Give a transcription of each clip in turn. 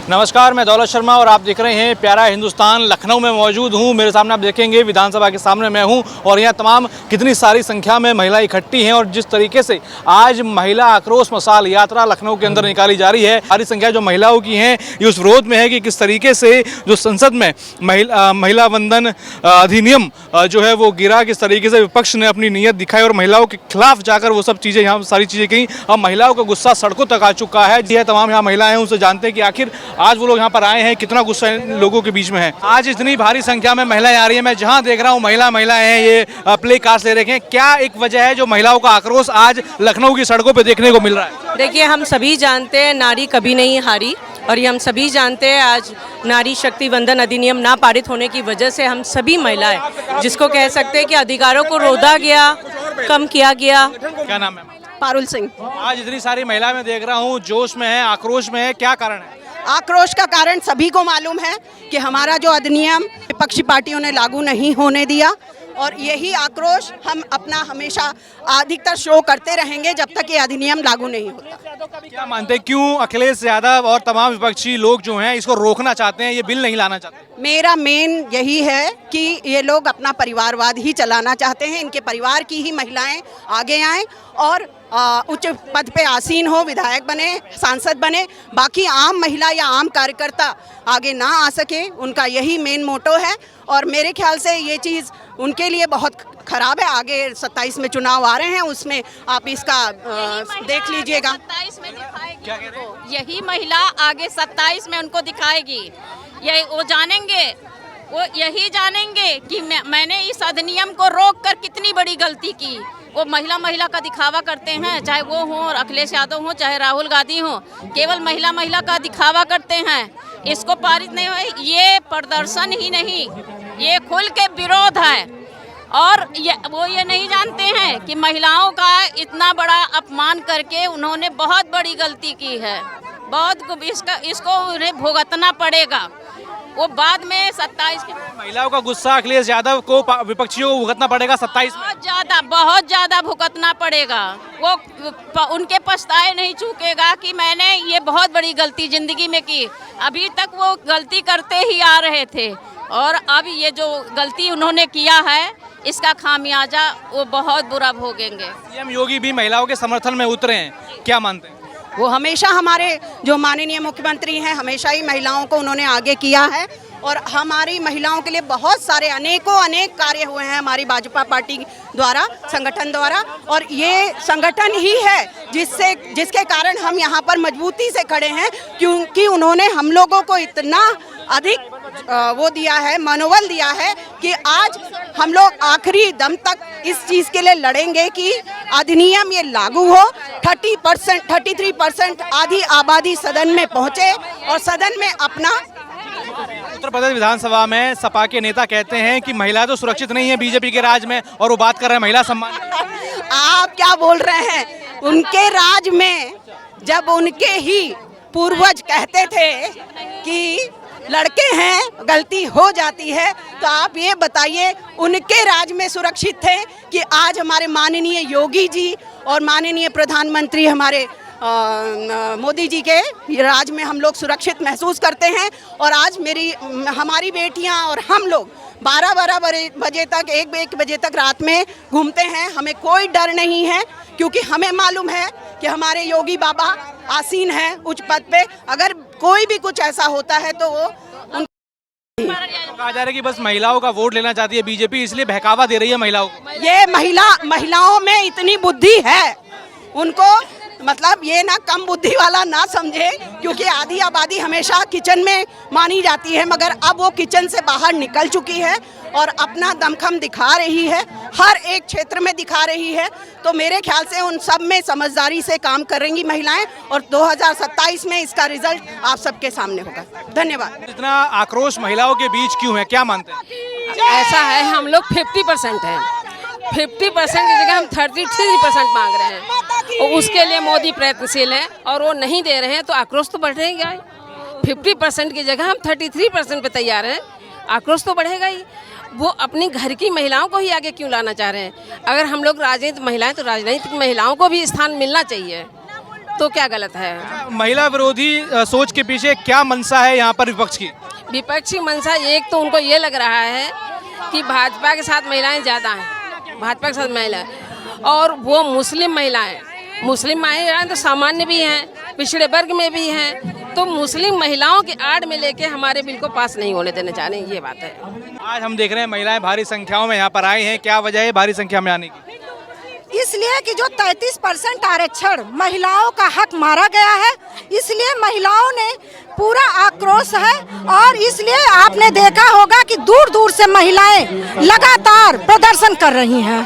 नमस्कार, मैं दौलत शर्मा और आप देख रहे हैं प्यारा हिंदुस्तान। लखनऊ में मौजूद हूं। मेरे सामने आप देखेंगे विधानसभा के सामने मैं हूं और यहाँ तमाम कितनी सारी संख्या में महिला इकट्ठी हैं और जिस तरीके से आज महिला आक्रोश मशाल यात्रा लखनऊ के अंदर निकाली जा रही है। सारी संख्या जो महिलाओं की हैं ये उस विरोध में है कि किस तरीके से जो संसद में महिला वंदन अधिनियम जो है वो गिरा, किस तरीके से विपक्ष ने अपनी नीयत दिखाई और महिलाओं के खिलाफ जाकर वो सब चीज़ें यहाँ सारी चीज़ें कहीं। अब महिलाओं का गुस्सा सड़कों तक आ चुका है। ये तमाम यहाँ महिलाएं हैं, उनसे जानते हैं कि आखिर आज वो लोग यहाँ पर आए हैं, कितना गुस्सा इन लोगों के बीच में है। आज इतनी भारी संख्या में महिलाएं आ रही हैं। मैं जहाँ देख रहा हूँ महिलाएं हैं, ये प्ले कार्ड्स ले रखे हैं। क्या एक वजह है जो महिलाओं का आक्रोश आज लखनऊ की सड़कों पर देखने को मिल रहा है? देखिए, हम सभी जानते हैं नारी कभी नहीं हारी और ये हम सभी जानते हैं। आज नारी शक्ति वंदन अधिनियम ना पारित होने की वजह से हम सभी महिलाएं, जिसको कह सकते हैं कि अधिकारों को रोधा गया, कम किया गया। क्या नाम है? पारुल सिंह। आज इतनी सारी महिलाएं मैं देख रहा हूँ, जोश में है, आक्रोश में है, क्या कारण है? आक्रोश का कारण सभी को मालूम है कि हमारा जो अधिनियम विपक्षी पार्टियों ने लागू नहीं होने दिया और यही आक्रोश हम अपना हमेशा अधिकतर शो करते रहेंगे जब तक ये अधिनियम लागू नहीं होता। क्या मानते हैं क्यों अखिलेश यादव और तमाम विपक्षी लोग जो हैं इसको रोकना चाहते हैं, ये बिल नहीं लाना चाहते? मेरा मेन यही है कि ये लोग अपना परिवारवाद ही चलाना चाहते हैं। इनके परिवार की ही महिलाएं आगे आएं और उच्च पद पे आसीन हो, विधायक बने, सांसद बने, बाकी आम महिला या आम कार्यकर्ता आगे ना आ सके। उनका यही मेन मोटो है और मेरे ख्याल से ये चीज़ उनके लिए बहुत खराब है। आगे 27 में चुनाव आ रहे हैं, उसमें आप इसका देख लीजिएगा। 27 में दिखाएगी, यही महिला आगे 27 में उनको दिखाएगी। ये वो जानेंगे, वो यही जानेंगे कि मैंने इस अधिनियम को रोककर कितनी बड़ी गलती की। वो महिला का दिखावा करते हैं, चाहे वो हो और अखिलेश यादव हो, चाहे राहुल गांधी हो, केवल महिला का दिखावा करते हैं। इसको पारित नहीं हो, ये प्रदर्शन ही नहीं, ये खुल के विरोध है। और वो ये नहीं जानते हैं कि महिलाओं का इतना बड़ा अपमान करके उन्होंने बहुत बड़ी गलती की है। बहुत इसको उन्हें भुगतना पड़ेगा। वो बाद में 27 के महिलाओं का गुस्सा अखिलेश यादव को विपक्षियों को भुगतना पड़ेगा 27 में। बहुत ज़्यादा भुगतना पड़ेगा। वो उनके पछताए नहीं चूकेगा कि मैंने ये बहुत बड़ी गलती ज़िंदगी में की। अभी तक वो गलती करते ही आ रहे थे और अब ये जो गलती उन्होंने किया है इसका खामियाजा वो बहुत बुरा भोगेंगे। सीएम योगी भी महिलाओं के समर्थन में उतरे हैं, क्या मानते हैं? वो हमेशा हमारे जो माननीय मुख्यमंत्री हैं, हमेशा ही महिलाओं को उन्होंने आगे किया है और हमारी महिलाओं के लिए बहुत सारे अनेक कार्य हुए हैं हमारी भाजपा पार्टी द्वारा, संगठन द्वारा। और ये संगठन ही है जिसके कारण हम यहाँ पर मजबूती से खड़े हैं, क्योंकि उन्होंने हम लोगों को इतना अधिक वो दिया है, मनोबल दिया है कि आज हम लोग आखिरी दम तक इस चीज़ के लिए लड़ेंगे कि अधिनियम ये लागू हो। 33% आधी आबादी सदन में पहुँचे और सदन में अपना। उत्तर प्रदेश विधानसभा में सपा के नेता कहते हैं कि महिला तो सुरक्षित नहीं है बीजेपी के राज में और वो बात कर रहे हैं महिला सम्मान। आप क्या बोल रहे हैं? उनके राज में जब उनके ही पूर्वज कहते थे कि लड़के हैं, गलती हो जाती है, तो आप ये बताइए उनके राज में सुरक्षित थे कि आज हमारे माननीय योगी जी और माननीय प्रधानमंत्री हमारे मोदी जी के राज में हम लोग सुरक्षित महसूस करते हैं। और आज हमारी बेटियां और हम लोग 12 बजे तक 1 बजे तक रात में घूमते हैं। हमें कोई डर नहीं है क्योंकि हमें मालूम है कि हमारे योगी बाबा आसीन हैं उच्च पद पे। अगर कोई भी कुछ ऐसा होता है तो वो कहा जा रहा है कि बस महिलाओं का वोट लेना चाहती है बीजेपी, इसलिए बहकावा दे रही है महिलाओं को। ये महिलाओं में इतनी बुद्धि है, उनको मतलब ये ना कम बुद्धि वाला ना समझे, क्योंकि आधी आबादी हमेशा किचन में मानी जाती है, मगर अब वो किचन से बाहर निकल चुकी है और अपना दमखम दिखा रही है, हर एक क्षेत्र में दिखा रही है। तो मेरे ख्याल से उन सब में समझदारी से काम करेंगी महिलाएं और 2027 में इसका रिजल्ट आप सबके सामने होगा। धन्यवाद। इतना आक्रोश महिलाओं के बीच क्यों है, क्या मानते हैं? ऐसा है, हम लोग 50% हैं। 50% की जगह हम 33% मांग रहे हैं और उसके लिए मोदी प्रयत्नशील है और वो नहीं दे रहे हैं तो आक्रोश तो बढ़ेगा ही। 50% की जगह हम 33% पे तैयार हैं, आक्रोश तो बढ़ेगा ही। वो अपनी घर की महिलाओं को ही आगे क्यों लाना चाह रहे हैं? अगर हम लोग राजनीतिक महिलाएं तो राजनीतिक महिलाओं को भी स्थान मिलना चाहिए। तो क्या गलत है? महिला विरोधी सोच के पीछे क्या मंशा है यहाँ पर विपक्ष की? विपक्षी मंशा एक तो उनको ये लग रहा है कि भाजपा के साथ महिलाएं ज़्यादा हैं, भाजपा के साथ महिलाएं, और वो मुस्लिम महिलाएं तो सामान्य भी हैं, पिछड़े वर्ग में भी हैं, तो मुस्लिम महिलाओं की आड़ में लेके हमारे बिल को पास नहीं होने देना चाह रहे हैं, ये बात है। आज हम देख रहे हैं महिलाएं भारी संख्याओं में यहाँ पर आई हैं, क्या वजह है भारी संख्या में आने की? इसलिए कि जो 33% आरक्षण महिलाओं का हक मारा गया है, इसलिए महिलाओं ने पूरा आक्रोश है। और इसलिए आपने देखा होगा कि दूर दूर से महिलाएं लगातार प्रदर्शन कर रही हैं।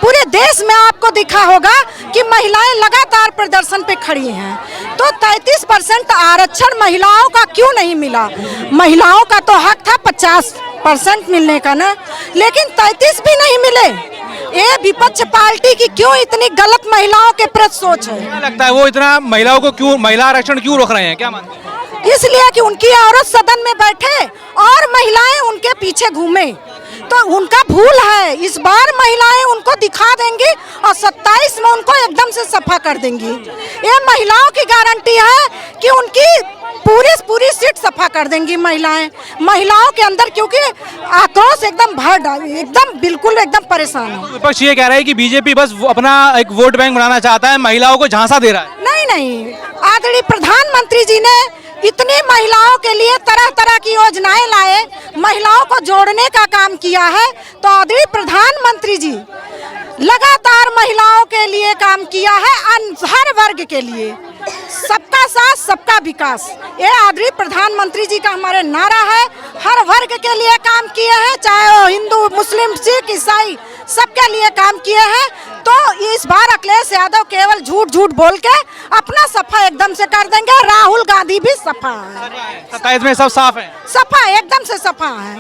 पूरे देश में आपको दिखा होगा कि महिलाएं लगातार प्रदर्शन पे खड़ी हैं। तो 33% आरक्षण महिलाओं का क्यों नहीं मिला? महिलाओं का तो हक था 50% मिलने का ना, लेकिन 33 भी नहीं मिले। ये विपक्ष पार्टी की क्यों इतनी गलत महिलाओं के प्रति सोच है? क्या लगता है वो इतना महिलाओं को क्यों, महिला आरक्षण क्यों रोक रहे हैं, क्या मानते हैं? इसलिए कि उनकी औरत सदन में बैठे और महिलाएं उनके पीछे घूमे, तो उनका भूल है। इस बार महिलाएं उनको दिखा देंगी और 27 में उनको एकदम से सफा कर देंगी। ये महिलाओं की गारंटी है कि उनकी पूरी सीट सफा कर देंगी महिलाओं के अंदर, क्योंकि आक्रोश एकदम भर डाली, एकदम बिल्कुल एकदम परेशान है। विपक्ष ये कह रहा है कि बीजेपी बस अपना एक वोट बैंक बनाना चाहता है, महिलाओं को झांसा दे रहा है। नहीं, आदरणीय प्रधानमंत्री जी ने इतनी महिलाओं के लिए तरह तरह की योजनाएं लाए, महिलाओं को जोड़ने का काम किया है। तो आदरणीय प्रधानमंत्री जी लगातार महिलाओं के लिए काम किया है, हर वर्ग के लिए, सबका साथ सबका विकास, ये आदरणीय प्रधानमंत्री जी का हमारे नारा है। हर वर्ग के लिए काम किए हैं, चाहे वो हिंदू, मुस्लिम, सिख, ईसाई, सबके लिए काम किए हैं। तो इस बार अखिलेश यादव केवल झूठ बोल के अपना सफा एकदम से कर देंगे। राहुल गांधी भी सफा है, 27 में सब साफ है, सफा एकदम से सफा है,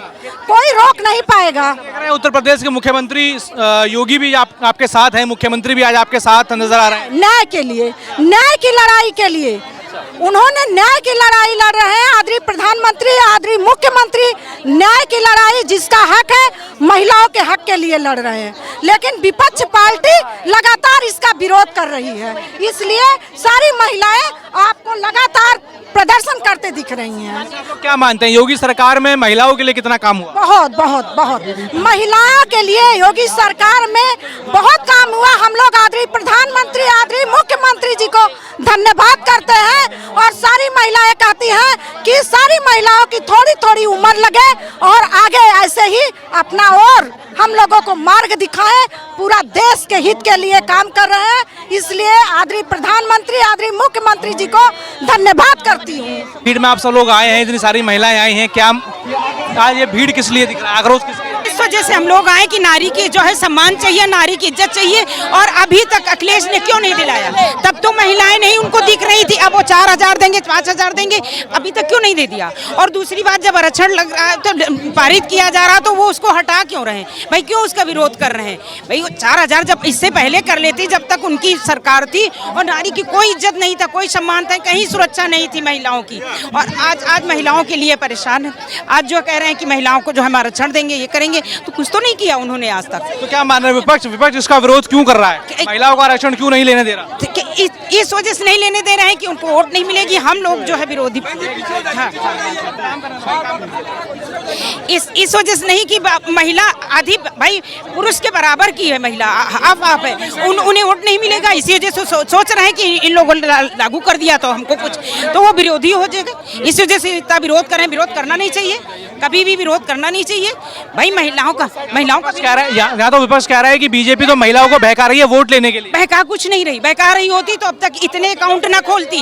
कोई रोक नहीं पाएगा। उत्तर प्रदेश के मुख्यमंत्री योगी भी आपके साथ हैं, मुख्यमंत्री भी आज आपके साथ नजर आ रहे हैं। न्याय के लिए, न्याय की लड़ाई के लिए उन्होंने न्याय की लड़ाई लड़ रहे हैं। आदरणीय प्रधानमंत्री, आदरणीय मुख्यमंत्री न्याय की लड़ाई, जिसका हक है, महिलाओं के हक के लिए लड़ रहे हैं। लेकिन विपक्ष पार्टी लगातार इसका विरोध कर रही है, इसलिए सारी महिलाएं आपको लगातार प्रदर्शन करते दिख रही हैं। तो क्या मानते हैं योगी सरकार में महिलाओं के लिए कितना काम हुआ? बहुत महिलाओं के लिए योगी सरकार में बहुत काम हुआ। हम लोग आदरणीय प्रधानमंत्री, आदरणीय मुख्यमंत्री जी को धन्यवाद करते हैं। और सारी महिलाएं कहती हैं कि सारी महिलाओं की थोड़ी थोड़ी उम्र लगे और आगे ऐसे ही अपना और हम लोगों को मार्ग दिखाएं। पूरा देश के हित के लिए काम कर रहे हैं, इसलिए आदरणीय प्रधानमंत्री, आदरणीय मुख्यमंत्री जी को धन्यवाद करती हूँ। भीड़ में आप सब लोग आए हैं, इतनी सारी महिलाएं आई हैं, क्या आज ये भीड़ किस लिए दिख रहा है, आक्रोश किस लिए? इस वजह से हम लोग आए कि नारी की जो है सम्मान चाहिए, नारी की इज्जत चाहिए। और अभी तक अखिलेश ने क्यों नहीं दिलाया? तब तो महिलाएं नहीं उनको दिख रही थी, अब वो 4000 देंगे, 5000 देंगे, अभी तक क्यों नहीं दे दिया? और दूसरी बात, जब आरक्षण लग रहा है तो पारित किया जा रहा, तो वो उसको हटा क्यों रहे भाई? क्यों उसका विरोध कर रहे हैं भाई? 4000 जब इससे पहले कर लेती, जब तक उनकी सरकार थी, और नारी की कोई इज्जत नहीं था, कोई सम्मान था, कहीं सुरक्षा नहीं थी महिलाओं की। और आज महिलाओं के लिए परेशान है। आज जो कह रहे हैं कि महिलाओं को जो हम आरक्षण देंगे, ये करेंगे, तो कुछ तो नहीं किया उन्होंने आज तक। तो क्या मान रहे हैं विपक्ष इसका विरोध क्यों कर रहा है? महिलाओं का आरक्षण क्यों नहीं लेने दे रहा? इस वजह से नहीं लेने दे रहे हैं कि उनको वोट नहीं मिलेगी। हम लोग जो है विरोधी, हाँ, इस वजह से नहीं कि महिला आधी भाई पुरुष के बराबर की है, महिला आप है, उन्हें वोट नहीं मिलेगा। इसी वजह से सोच रहे हैं कि इन लोगों ने लागू कर दिया तो हमको कुछ, तो वो विरोधी हो जाएगा। इस वजह से इतना विरोध कर रहे हैं। विरोध करना नहीं चाहिए, कभी भी विरोध करना नहीं चाहिए भाई। महिलाओं का कह रहा है, यहाँ तो विपक्ष कह रहा है कि बीजेपी तो महिलाओं को बहका रही है वोट लेने के लिए। बहका कुछ नहीं रही, बहका रही होती तो अब तक इतने अकाउंट ना खोलती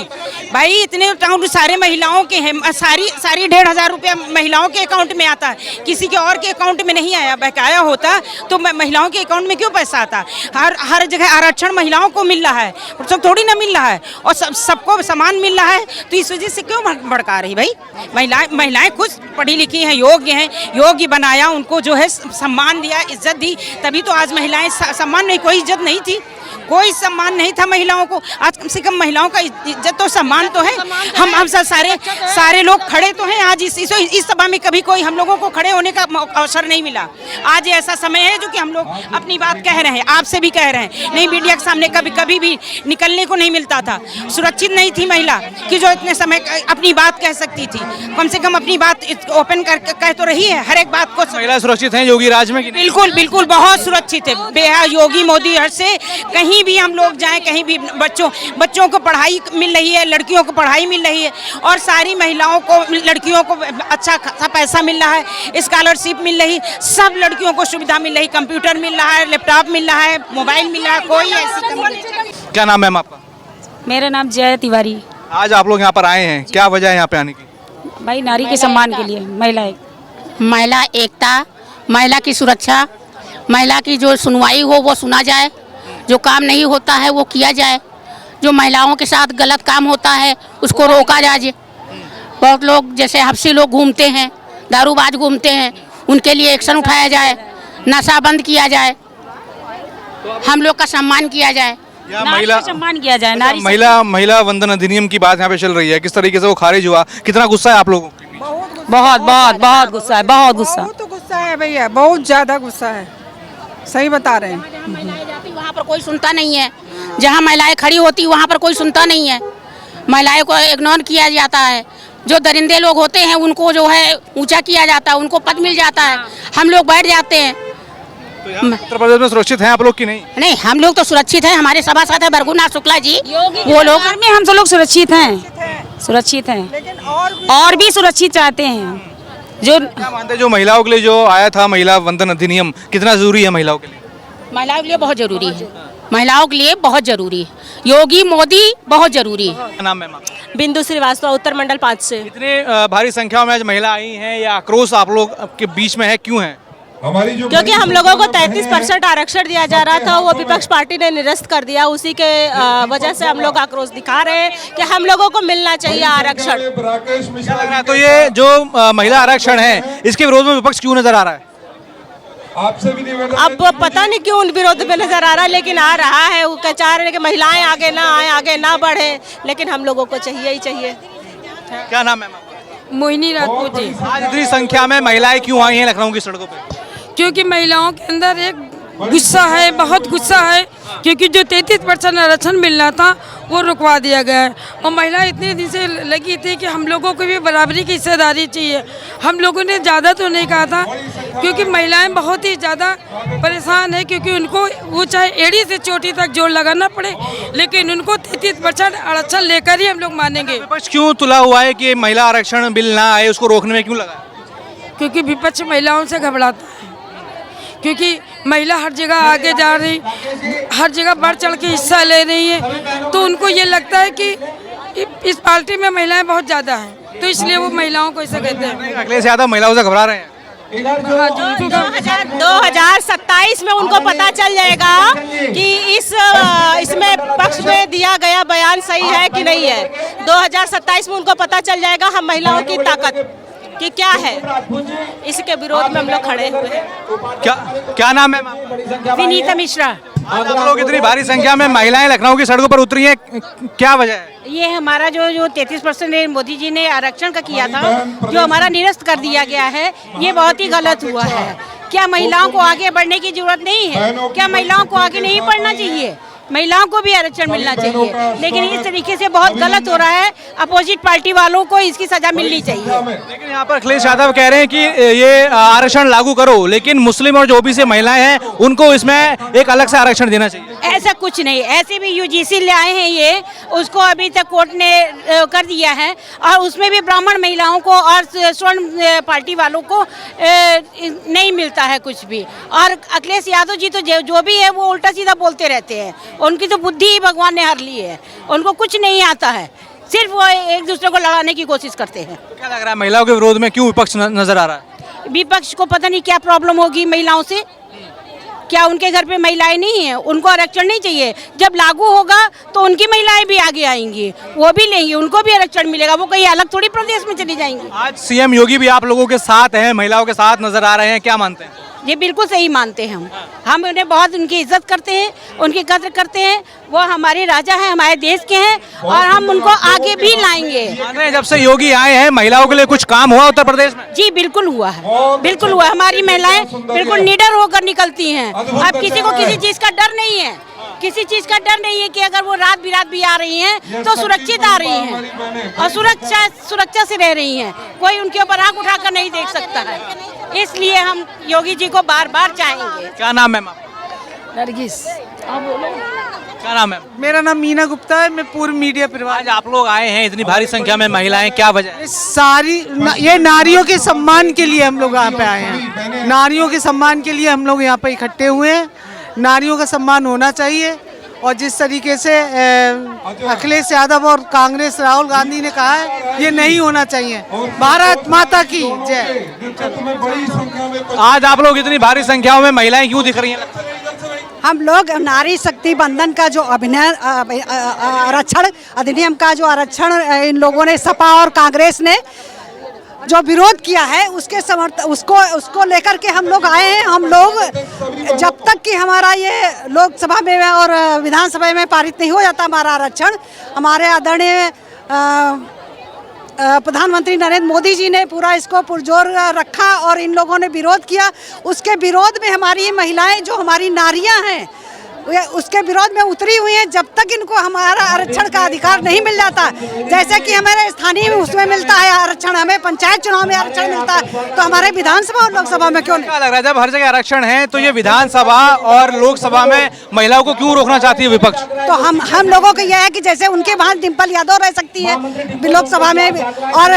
भाई। इतने अकाउंट सारे महिलाओं के हैं, सारी 1500 रुपया महिलाओं के अकाउंट में आता है, किसी के और के अकाउंट में नहीं आया। बहकाया होता तो महिलाओं के अकाउंट में क्यों पैसा आता? हर जगह आरक्षण महिलाओं को मिल रहा है, सब थोड़ी ना मिल रहा है, और सबको समान मिल रहा है। तो इस वजह से क्यों भड़का रही भाई? महिलाएं खुद पढ़ी लिखी हैं, योग्य हैं, योग्य बनाया, उनको जो है सम्मान दिया, इज्जत दी, तभी तो आज महिलाएं सम्मान में, कोई इज्जत नहीं थी, कोई सम्मान नहीं था महिलाओं को। आज कम से कम महिलाओं का इज्जत तो सम्मान तो है। हम सारे लोग खड़े तो हैं आज इस सभा में। कभी कोई हम लोगों को खड़े होने का अवसर नहीं मिला। आज ऐसा समय है जो कि हम लोग अपनी बात कह रहे हैं, आपसे भी कह रहे हैं। नहीं, मीडिया के सामने कभी भी निकलने को नहीं मिलता था। सुरक्षित नहीं थी महिला कि जो इतने समय अपनी बात कह सकती थी। कम से कम अपनी बात ओपन कर कह तो रही है हर एक बात को। महिला सुरक्षित हैं योगी राज में? बिल्कुल बिल्कुल बहुत सुरक्षित है। बेहद योगी मोदी हर से कहीं भी हम लोग जाएं, कहीं भी बच्चों को पढ़ाई मिल रही है, लड़कियों को पढ़ाई मिल रही है और सारी महिलाओं को, लड़कियों को अच्छा खासा पैसा मिल रहा है, स्कॉलरशिप मिल रही, सब लड़कियों को सुविधा मिल रही, कंप्यूटर मिल रहा है, लैपटॉप मिल रहा है, मोबाइल मिल रहा है, कोई ऐसी कमी नहीं। क्या नाम है आपका? मेरा नाम जया तिवारी। आज आप लोग यहाँ पर आए हैं, क्या वजह है यहाँ पे आने की? भाई नारी के सम्मान के लिए, महिला एकता, महिला की सुरक्षा, महिला की जो सुनवाई हो वो सुना जाए, जो काम नहीं होता है वो किया जाए, जो महिलाओं के साथ गलत काम होता है उसको रोका जाए। बहुत लोग जैसे हफ्सी लोग घूमते हैं, दारूबाज घूमते हैं, उनके लिए एक्शन उठाया जाए, नशा बंद किया जाए, हम लोग का सम्मान किया जाए, महिला सम्मान किया जाए। नारी महिला वंदन अधिनियम की बात यहाँ पे चल रही है, किस तरीके से वो खारिज हुआ, कितना गुस्सा है आप लोगों को? बहुत गुस्सा है, बहुत गुस्सा है भैया, बहुत ज्यादा गुस्सा है। सही बता रहे हैं। महिलाएं जाती वहाँ पर कोई सुनता नहीं है, जहाँ महिलाएं खड़ी होती वहाँ पर कोई सुनता नहीं है, महिलाएं को इग्नोर किया जाता है। जो दरिंदे लोग होते हैं उनको जो है ऊंचा किया जाता है, उनको पद मिल जाता है, हम लोग बैठ जाते हैं। तो उत्तर प्रदेश में सुरक्षित हैं आप लोग की नहीं? नहीं, हम लोग तो सुरक्षित हैं। हमारे सभासद है बरगुनाथ शुक्ला जी, वो लोग में हम सब लोग सुरक्षित हैं, लेकिन और भी सुरक्षित चाहते हैं। जो क्या मानते हैं जो महिलाओं के लिए जो आया था महिला वंदन अधिनियम, कितना जरूरी है महिलाओं के लिए? महिलाओं के लिए बहुत जरूरी है, महिलाओं के लिए बहुत जरूरी है। योगी मोदी बहुत जरूरी है। क्या नाम है? बिंदु श्रीवास्तव, उत्तर मंडल 5 से। इतने भारी संख्या में आज महिला आई हैं, या आक्रोश आप लोग के बीच में है, क्यों है? क्योंकि हम लोगों को 33% आरक्षण दिया जा रहा था, वो विपक्ष पार्टी ने निरस्त कर दिया। उसी के वजह से हम लोग आक्रोश दिखा रहे हैं कि हम लोगों को मिलना चाहिए आरक्षण। क्या लग रहा है तो ये जो महिला आरक्षण है इसके विरोध में विपक्ष क्यों नजर आ रहा है? अब पता नहीं क्यों विरोध में नजर आ रहा है, लेकिन आ रहा है। वो चाह रहे हैं कि महिलाएं आगे ना आए, आगे ना बढ़े, लेकिन हम लोगों को चाहिए ही चाहिए। क्या नाम है? मोहिनी राजपूत जी। आज इतनी संख्या में महिलाएं क्यों आई हैं लखनऊ की सड़कों पे? क्योंकि महिलाओं के अंदर एक गुस्सा है, बहुत गुस्सा है, क्योंकि जो 33% आरक्षण मिलना था वो रुकवा दिया गया है। और महिला इतने दिन से लगी थी कि हम लोगों को भी बराबरी की हिस्सेदारी चाहिए। हम लोगों ने ज़्यादा तो नहीं कहा था, क्योंकि महिलाएं बहुत ही ज़्यादा परेशान है, क्योंकि उनको वो चाहे एड़ी से चोटी तक जोड़ लगाना पड़े, लेकिन उनको 33% आरक्षण लेकर ही हम लोग मानेंगे। विपक्ष क्यों तुला हुआ है कि महिला आरक्षण बिल ना आए, उसको रोकने में क्यों लगा? क्योंकि विपक्ष महिलाओं से घबराता है, क्योंकि महिला हर जगह आगे जा रही, हर जगह बढ़ चढ़ के हिस्सा ले रही है, तो उनको ये लगता है कि इस पार्टी में महिलाएं बहुत ज़्यादा हैं, तो इसलिए वो महिलाओं को ऐसा कहते हैं। अखिलेश यादव महिलाओं से घबरा रहे हैं। 2027 में उनको पता चल जाएगा कि इसमें पक्ष में दिया गया बयान सही है कि नहीं है। 2027 में उनको पता चल जाएगा हम महिलाओं की ताकत कि क्या है। इसके विरोध में हम लोग खड़े हुए हैं। क्या नाम है? विनीता मिश्रा। आज आप लोग इतनी भारी संख्या में महिलाएं लखनऊ की सड़कों पर उतरी हैं, क्या वजह है? ये हमारा जो 33% मोदी जी ने आरक्षण का किया था, जो हमारा निरस्त कर दिया गया है, ये बहुत ही गलत हुआ है। क्या महिलाओं को आगे बढ़ने की जरूरत नहीं है? क्या महिलाओं को आगे नहीं बढ़ना चाहिए? महिलाओं को भी आरक्षण मिलना चाहिए, लेकिन इस तरीके से बहुत गलत हो रहा है। अपोजिट पार्टी वालों को इसकी सजा मिलनी चाहिए। लेकिन यहाँ पर अखिलेश यादव कह रहे हैं कि ये आरक्षण लागू करो, लेकिन मुस्लिम और जो ओबीसी महिलाएं हैं उनको इसमें एक अलग से आरक्षण देना चाहिए। ऐसा कुछ नहीं, ऐसे भी यूजीसी ले आए हैं ये, उसको अभी तक कोर्ट ने कर दिया है, और उसमें भी ब्राह्मण महिलाओं को और स्वर्ण पार्टी वालों को नहीं मिलता है कुछ भी। और अखिलेश यादव जी तो जो भी है वो उल्टा सीधा बोलते रहते हैं। उनकी तो बुद्धि ही भगवान ने हर ली है, उनको कुछ नहीं आता है, सिर्फ वो एक दूसरे को लड़ाने की कोशिश करते हैं। तो क्या लग रहा है महिलाओं के विरोध में क्यों विपक्ष नजर आ रहा है? विपक्ष को पता नहीं क्या प्रॉब्लम होगी महिलाओं से। क्या उनके घर पे महिलाएं नहीं हैं? उनको आरक्षण नहीं चाहिए? जब लागू होगा तो उनकी महिलाएं भी आगे आएंगी, वो भी लेंगी, उनको भी आरक्षण मिलेगा। वो कहीं अलग थोड़ी प्रदेश में चली जाएंगी। आज सीएम योगी भी आप लोगों के साथ हैं, महिलाओं के साथ नजर आ रहे हैं, क्या मानते हैं? ये बिल्कुल सही मानते हैं हम उन्हें बहुत उनकी इज्जत करते हैं, उनकी कद्र करते हैं। वो हमारे राजा हैं, हमारे देश के हैं और हम उनको आगे भी लाएंगे। जब से योगी आए हैं महिलाओं के लिए कुछ काम हुआ उत्तर प्रदेश में? जी बिल्कुल हुआ है, बिल्कुल हुआ। हमारी महिलाएं बिल्कुल निडर होकर निकलती हैं। अब किसी को किसी चीज का डर नहीं है, किसी चीज का डर नहीं है कि अगर वो रात बिरात भी आ रही हैं तो सुरक्षित आ रही हैं और सुरक्षा से रह रही हैं। कोई उनके ऊपर आंख उठाकर नहीं देख सकता है। इसलिए हम योगी जी को बार बार चाहेंगे। क्या नाम है मैम? नरगिस। क्या नाम है? मेरा नाम मीना गुप्ता है, मैं पूर्व मीडिया परिवार। आज आप लोग आए हैं इतनी भारी संख्या में महिलाएं, क्या वजह है? ये नारियों के सम्मान के लिए हम लोग यहाँ पे आए हैं। नारियों के सम्मान के लिए हम लोग यहाँ पे इकट्ठे हुए हैं। नारियों का सम्मान होना चाहिए और जिस तरीके से अखिलेश यादव और कांग्रेस राहुल गांधी ने कहा है ये नहीं होना चाहिए। भारत माता की जय। आज आप लोग इतनी भारी संख्याओं में महिलाएं क्यों दिख रही हैं? हम लोग नारी शक्ति बंधन का जो आरक्षण अधिनियम का जो आरक्षण इन लोगों ने सपा और कांग्रेस ने जो विरोध किया है उसके उसको लेकर के हम लोग आए हैं। हम लोग जब तक कि हमारा ये लोकसभा में और विधानसभा में पारित नहीं हो जाता हमारा आरक्षण, हमारे आदरणीय प्रधानमंत्री नरेंद्र मोदी जी ने पूरा इसको पुरजोर रखा और इन लोगों ने विरोध किया। उसके विरोध में हमारी महिलाएं जो हमारी नारियां हैं उसके विरोध में उतरी हुई हैं। जब तक इनको हमारा आरक्षण का अधिकार नहीं मिल जाता, जैसे कि हमारे स्थानीय में उसमें मिलता है आरक्षण, हमें पंचायत चुनाव में आरक्षण मिलता है, तो हमारे विधानसभा और लोकसभा में क्यों नहीं? क्या लग रहा है जब हर जगह आरक्षण है तो ये विधानसभा और लोकसभा में महिलाओं को क्यों रोकना चाहती है विपक्ष? तो हम लोगों को यह है कि जैसे उनके वहाँ डिम्पल यादव रह सकती है लोकसभा में और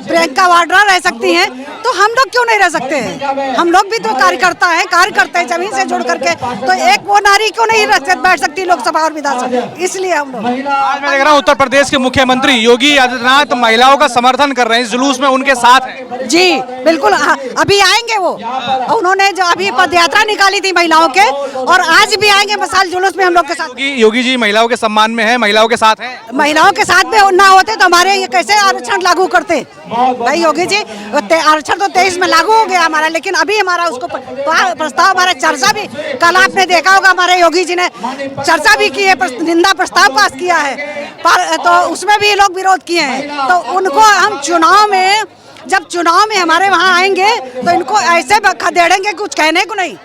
प्रियंका वाड्रा रह सकती हैं, तो हम लोग क्यों नहीं रह सकते हैं? हम लोग भी तो कार्य करते हैं जमीन से जुड़ करके, तो एक वो नारी नहीं बैठ सकती लोकसभा और विधानसभा, इसलिए हम लोग। आज मैं देख रहा हूँ उत्तर प्रदेश के मुख्यमंत्री योगी आदित्यनाथ महिलाओं का समर्थन कर रहे हैं, इस जुलूस में उनके साथ हैं। जी बिल्कुल, अभी आएंगे वो। उन्होंने जो अभी पद यात्रा निकाली थी महिलाओं के और आज भी आएंगे मसाल जुलूस में हम लोग के साथ। योगी जी महिलाओं के सम्मान में है, महिलाओं के साथ है। महिलाओं के साथ में ना होते तो हमारे ये कैसे आरक्षण लागू करते भाई? योगी जी आरक्षण तो 23 में लागू हो गया हमारा, लेकिन अभी हमारा उसको प्रस्ताव, हमारा चर्चा भी कल आपने देखा होगा, हमारे योगी जी ने चर्चा भी की है, निंदा प्रस्ताव पास किया है, तो उसमें भी लोग विरोध किए हैं। तो उनको हम चुनाव में, जब चुनाव में हमारे वहाँ आएंगे तो इनको ऐसे खदेड़ेंगे कुछ कहने को नहीं।